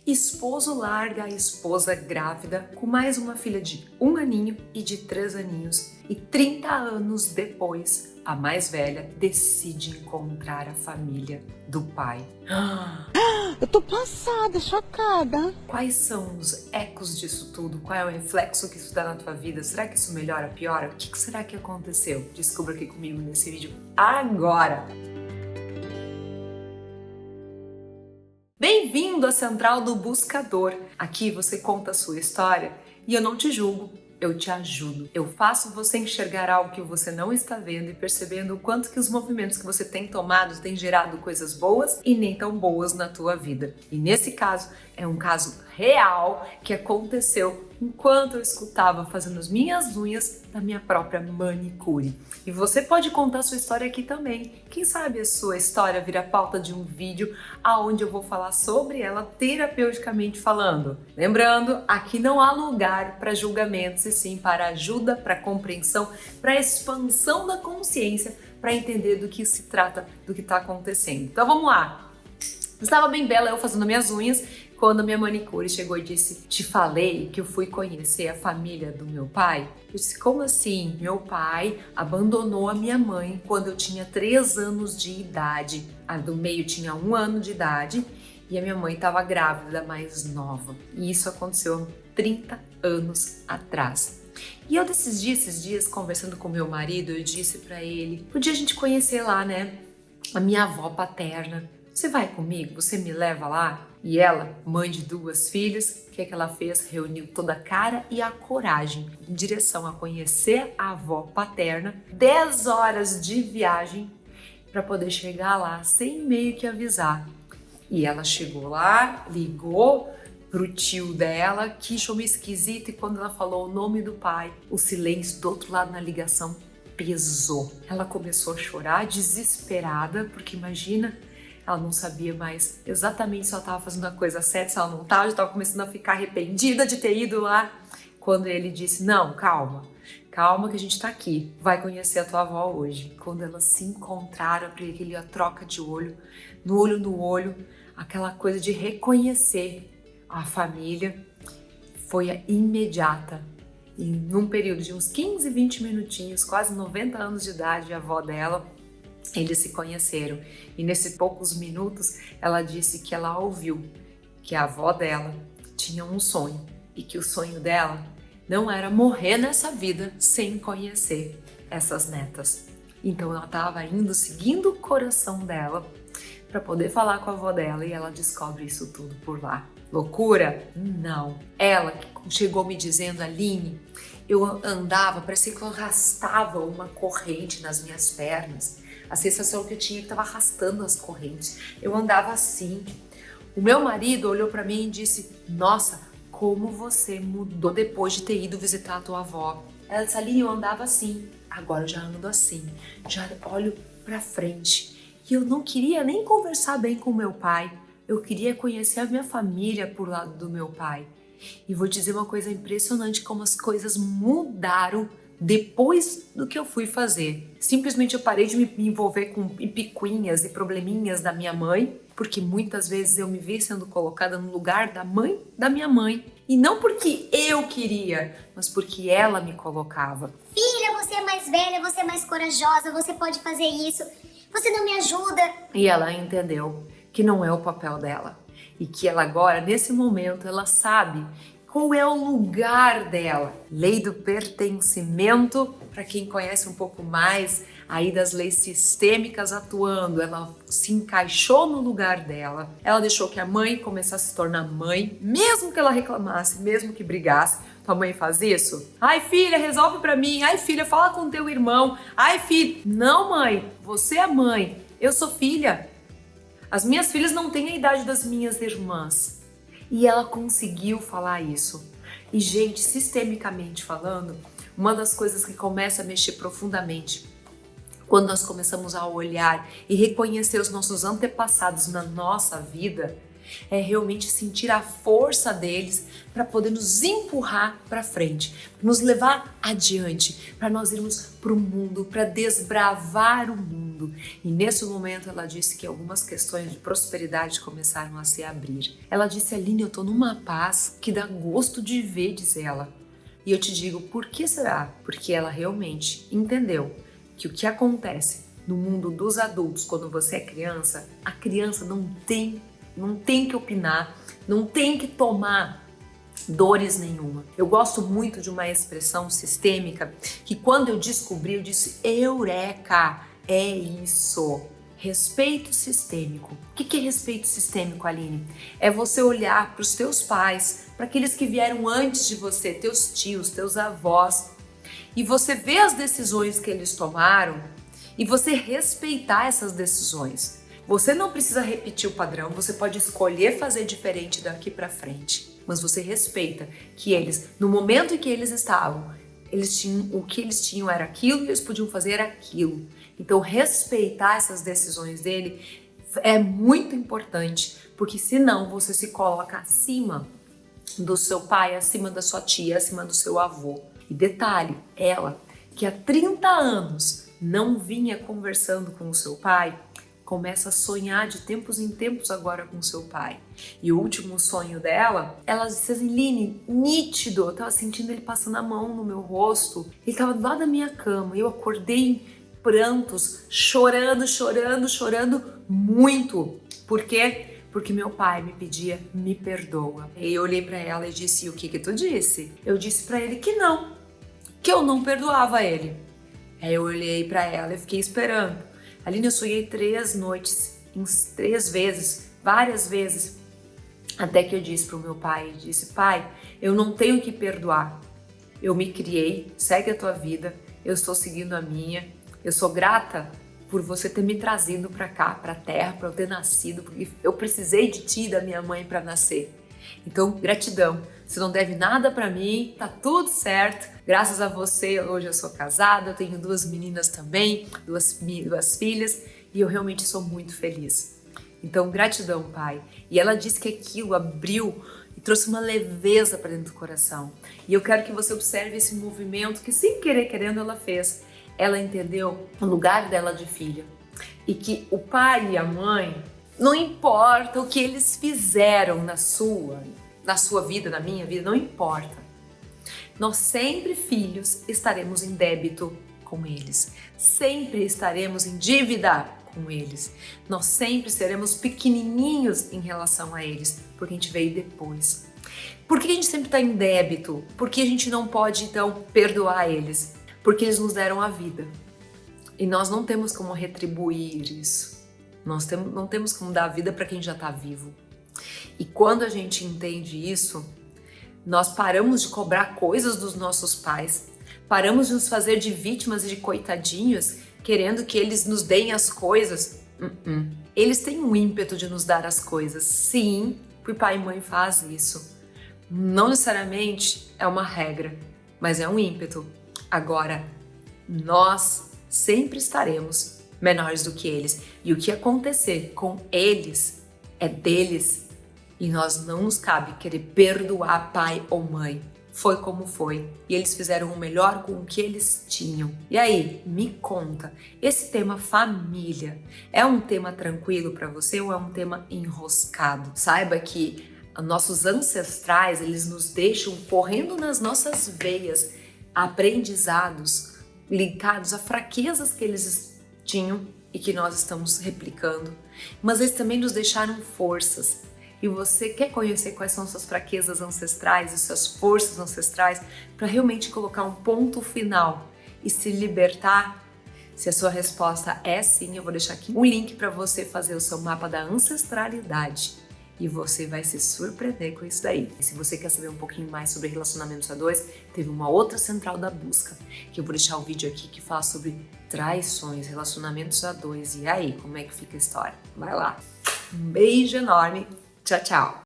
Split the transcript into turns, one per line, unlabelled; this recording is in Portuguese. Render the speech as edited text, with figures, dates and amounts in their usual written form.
Esposo larga a esposa grávida com mais uma filha de 1 aninho e de 3 aninhos e 30 anos depois, a mais velha decide encontrar a família do pai.
Eu tô passada, chocada.
Quais são os ecos disso tudo? Qual é o reflexo que isso dá na tua vida? Será que isso melhora, piora? O que será que aconteceu? Descubra aqui comigo nesse vídeo agora! Bem-vindo à Central do Buscador. Aqui você conta a sua história e eu não te julgo, eu te ajudo. Eu faço você enxergar algo que você não está vendo e percebendo o quanto que os movimentos que você tem tomado têm gerado coisas boas e nem tão boas na tua vida. E nesse caso, é um caso real que aconteceu enquanto eu escutava fazendo as minhas unhas da minha própria manicure. E você pode contar a sua história aqui também. Quem sabe a sua história vira pauta de um vídeo aonde eu vou falar sobre ela terapeuticamente falando. Lembrando, aqui não há lugar para julgamentos e sim para ajuda, para compreensão, para expansão da consciência, para entender do que se trata, do que está acontecendo. Então vamos lá! Estava bem bela eu fazendo minhas unhas quando a minha manicure chegou e disse: te falei que eu fui conhecer a família do meu pai? Eu disse: como assim? Meu pai abandonou a minha mãe quando eu tinha 3 anos de idade. A do meio tinha 1 ano de idade e a minha mãe estava grávida, mais nova. E isso aconteceu há 30 anos atrás. E eu esses dias, conversando com meu marido, eu disse pra ele: podia a gente conhecer lá, né? A minha avó paterna. Você vai comigo? Você me leva lá? E ela, mãe de 2 filhas, o que ela fez? Reuniu toda a cara e a coragem em direção a conhecer a avó paterna. 10 horas de viagem para poder chegar lá sem meio que avisar. E ela chegou lá, ligou pro tio dela, que achou meio esquisito, e quando ela falou o nome do pai, o silêncio do outro lado na ligação pesou. Ela começou a chorar, desesperada, porque imagina, ela não sabia mais exatamente se ela estava fazendo a coisa certa, se ela não estava, já estava começando a ficar arrependida de ter ido lá. Quando ele disse: não, calma que a gente está aqui, vai conhecer a tua avó hoje. Quando elas se encontraram, aquela troca de olho no olho, aquela coisa de reconhecer a família foi imediata. E num período de uns 15, 20 minutinhos, quase 90 anos de idade, a avó dela, eles se conheceram. E nesses poucos minutos, ela disse que ela ouviu que a avó dela tinha um sonho e que o sonho dela não era morrer nessa vida sem conhecer essas netas. Então ela estava indo, seguindo o coração dela para poder falar com a avó dela, e ela descobre isso tudo por lá. Loucura? Não. Ela chegou me dizendo: Aline, eu andava, parecia que eu arrastava uma corrente nas minhas pernas. A sensação que eu tinha que estava arrastando as correntes. Eu andava assim. O meu marido olhou para mim e disse: nossa, como você mudou depois de ter ido visitar a tua avó. Ela disse: Aline, eu andava assim. Agora eu já ando assim. Já olho para frente. E eu não queria nem conversar bem com o meu pai. Eu queria conhecer a minha família por lado do meu pai. E vou dizer uma coisa impressionante, como as coisas mudaram depois do que eu fui fazer. Simplesmente eu parei de me envolver com picuinhas e probleminhas da minha mãe, porque muitas vezes eu me vi sendo colocada no lugar da mãe da minha mãe. E não porque eu queria, mas porque ela me colocava.
Filha, você é mais velha, você é mais corajosa, você pode fazer isso. Você não me ajuda.
E ela entendeu que não é o papel dela. E que ela agora, nesse momento, ela sabe qual é o lugar dela. Lei do pertencimento, para quem conhece um pouco mais aí das leis sistêmicas atuando, ela se encaixou no lugar dela. Ela deixou que a mãe começasse a se tornar mãe, mesmo que ela reclamasse, mesmo que brigasse. Tua mãe faz isso? Ai, filha, resolve pra mim. Ai, filha, fala com teu irmão. Ai, filho. Não, mãe, você é mãe. Eu sou filha. As minhas filhas não têm a idade das minhas irmãs. E ela conseguiu falar isso. E, gente, sistemicamente falando, uma das coisas que começa a mexer profundamente quando nós começamos a olhar e reconhecer os nossos antepassados na nossa vida é realmente sentir a força deles para poder nos empurrar para frente, nos levar adiante, para nós irmos para o mundo, para desbravar o mundo. E nesse momento ela disse que algumas questões de prosperidade começaram a se abrir. Ela disse: Aline, eu tô numa paz que dá gosto de ver, diz ela. E eu te digo, por que será? Porque ela realmente entendeu que o que acontece no mundo dos adultos quando você é criança, a criança não tem que opinar, não tem que tomar dores nenhuma. Eu gosto muito de uma expressão sistêmica que quando eu descobri, eu disse: Eureka! É isso! Respeito sistêmico. O que é respeito sistêmico, Aline? É você olhar para os teus pais, para aqueles que vieram antes de você, teus tios, teus avós, e você ver as decisões que eles tomaram e você respeitar essas decisões. Você não precisa repetir o padrão, você pode escolher fazer diferente daqui para frente, mas você respeita que eles, no momento em que eles estavam, o que eles tinham era aquilo e eles podiam fazer era aquilo. Então respeitar essas decisões dele é muito importante, porque senão você se coloca acima do seu pai, acima da sua tia, acima do seu avô. E detalhe, ela que há 30 anos não vinha conversando com o seu pai, começa a sonhar de tempos em tempos agora com o seu pai. E o último sonho dela, ela disse assim: Line, nítido, eu tava sentindo ele passando a mão no meu rosto, ele tava do lado da minha cama, e eu acordei em prantos, chorando muito. Por quê? Porque meu pai me pedia: me perdoa. E eu olhei pra ela e disse: e o que tu disse? Eu disse pra ele que não, que eu não perdoava ele. Aí eu olhei pra ela e fiquei esperando. Aline, eu sonhei 3 noites, 3 vezes, várias vezes, até que eu disse pro meu pai, pai, eu não tenho que perdoar. Eu me criei, segue a tua vida, eu estou seguindo a minha. Eu sou grata por você ter me trazido para cá, para a terra, para eu ter nascido, porque eu precisei de ti e da minha mãe para nascer. Então, gratidão. Você não deve nada para mim, tá tudo certo. Graças a você, hoje eu sou casada, eu tenho 2 meninas também, duas filhas, e eu realmente sou muito feliz. Então, gratidão, pai. E ela disse que aquilo abriu e trouxe uma leveza para dentro do coração. E eu quero que você observe esse movimento que, sem querer, querendo, ela fez. Ela entendeu o lugar dela de filha e que o pai e a mãe, não importa o que eles fizeram na sua vida, na minha vida, não importa. Nós sempre, filhos, estaremos em débito com eles. Sempre estaremos em dívida com eles. Nós sempre seremos pequenininhos em relação a eles, porque a gente veio depois. Por que a gente sempre está em débito? Por que a gente não pode, então, perdoar eles? Porque eles nos deram a vida. E nós não temos como retribuir isso. Nós não temos como dar a vida para quem já está vivo. E quando a gente entende isso, nós paramos de cobrar coisas dos nossos pais, paramos de nos fazer de vítimas e de coitadinhos, querendo que eles nos deem as coisas. Eles têm um ímpeto de nos dar as coisas. Sim, o pai e mãe fazem isso. Não necessariamente é uma regra, mas é um ímpeto. Agora, nós sempre estaremos menores do que eles. E o que acontecer com eles é deles. E nós não nos cabe querer perdoar pai ou mãe. Foi como foi. E eles fizeram o melhor com o que eles tinham. E aí, me conta, esse tema família é um tema tranquilo para você ou é um tema enroscado? Saiba que nossos ancestrais, eles nos deixam correndo nas nossas veias aprendizados ligados a fraquezas que eles tinham e que nós estamos replicando, mas eles também nos deixaram forças. E você quer conhecer quais são suas fraquezas ancestrais e suas forças ancestrais para realmente colocar um ponto final e se libertar? Se a sua resposta é sim, eu vou deixar aqui um link para você fazer o seu mapa da ancestralidade. E você vai se surpreender com isso daí. E se você quer saber um pouquinho mais sobre relacionamentos a dois, teve uma outra central da busca, que eu vou deixar o vídeo aqui que fala sobre traições, relacionamentos a dois. E aí, como é que fica a história? Vai lá. Um beijo enorme. Tchau, tchau.